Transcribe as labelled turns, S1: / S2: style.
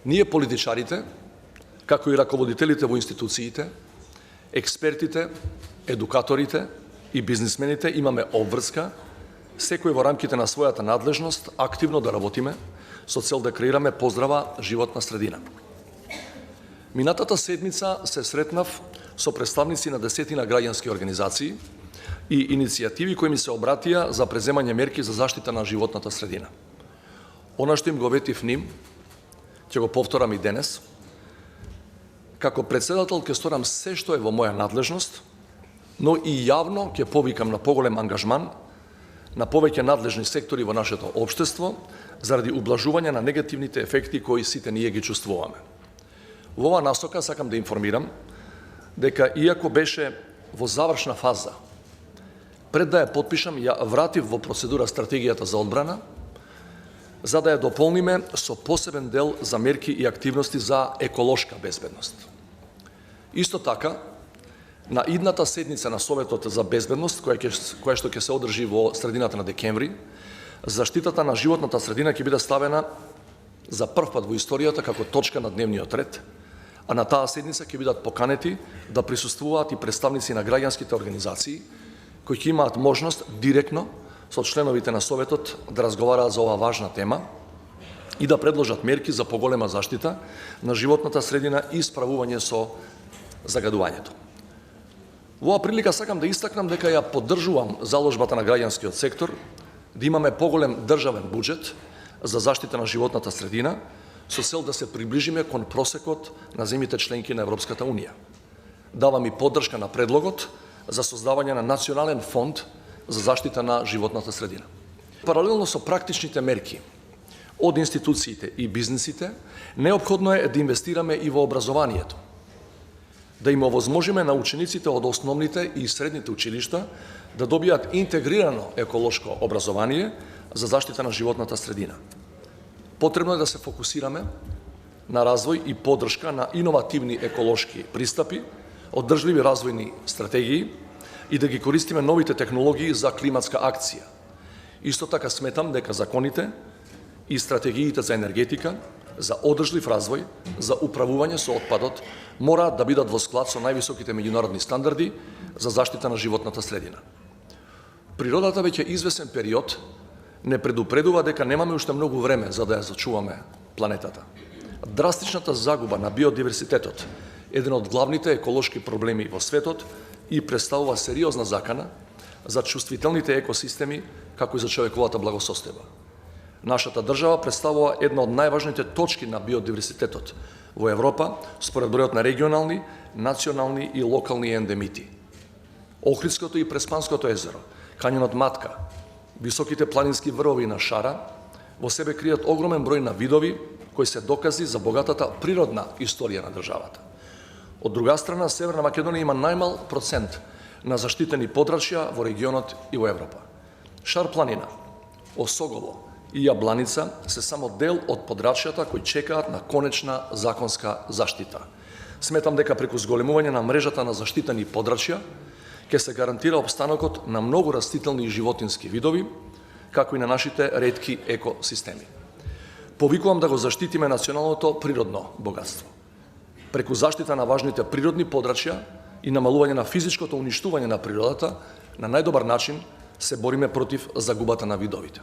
S1: Ние политичарите, како и раководителите во институциите, експертите, едукаторите и бизнисмените имаме обврска секој во рамките на својата надлежност активно да работиме со цел да креираме поздрава животна средина. Минатата седмица се сретнав со представници на десетина граѓански организации и иницијативи кои ми се обратија за преземање мерки за заштита на животната средина. Она што им го ветив ним, ќе го повторам и денес. Како председател ќе сторам се што е во моја надлежност, но и јавно ќе повикам на поголем ангажман на повеќе надлежни сектори во нашето општество заради ублажување на негативните ефекти кои сите ние ги чувствуваме. Во оваа насока сакам да информирам дека иако беше во завршна фаза, пред да ја потпишам, ја вратив во процедура стратегијата за одбрана, за да ја дополниме со посебен дел за мерки и активности за еколошка безбедност. Исто така, на идната седница на Советот за безбедност, која што ќе се одржи во средината на декември, заштитата на животната средина ќе биде ставена за прв пат во историјата како точка на дневниот ред, а на таа седница ќе бидат поканети да присуствуваат и представници на граѓанските организации, кои ќе имаат можност директно со членовите на Советот да разговараат за оваа важна тема и да предложат мерки за поголема заштита на животната средина и справување со загадувањето. Во оваа прилика сакам да истакнам дека ја поддржувам заложбата на граѓанскиот сектор да имаме поголем државен буџет за заштита на животната средина со цел да се приближиме кон просекот на земјите членки на Европската Унија. Давам и поддршка на предлогот за создавање на национален фонд за заштита на животната средина. Паралелно со практичните мерки од институциите и бизнисите, неопходно е да инвестираме и во образованието, да им овозможиме на учениците од основните и средните училишта да добијат интегрирано еколошко образование за заштита на животната средина. Потребно е да се фокусираме на развој и поддршка на иновативни еколошки пристапи, одржливи развојни стратегии и да ги користиме новите технологии за климатска акција. Исто така сметам дека законите и стратегиите за енергетика, за одржлив развој, за управување со отпадот мораат да бидат во склад со највисоките меѓународни стандарди за заштита на животната средина. Природата веќе извесен период не предупредува дека немаме уште многу време за да ја зачуваме планетата. Драстичната загуба на биодиверситетот е еден од главните еколошки проблеми во светот и представува сериозна закана за чувствителните екосистеми, како и за човековата благосостојба. Нашата држава представува една од најважните точки на биодиверситетот во Европа според бројот на регионални, национални и локални ендемити. Охридското и Преспанското езеро, кањонот Матка, високите планински врвови на Шара во себе кријат огромен број на видови кои се докази за богатата природна историја на државата. Од друга страна, Северна Македонија има најмал процент на заштитени подрачја во регионот и во Европа. Шар планина, Осогово и Јабланица се само дел од подрачјата кои чекаат на конечна законска заштита. Сметам дека преку зголемување на мрежата на заштитени подрачја ќе се гарантира опстанокот на многу растителни и животински видови, како и на нашите ретки екосистеми. Повикувам да го заштитиме националното природно богатство. Преку заштита на важните природни подрачја и намалување на физичкото уништување на природата, на најдобар начин се бориме против загубата на видовите.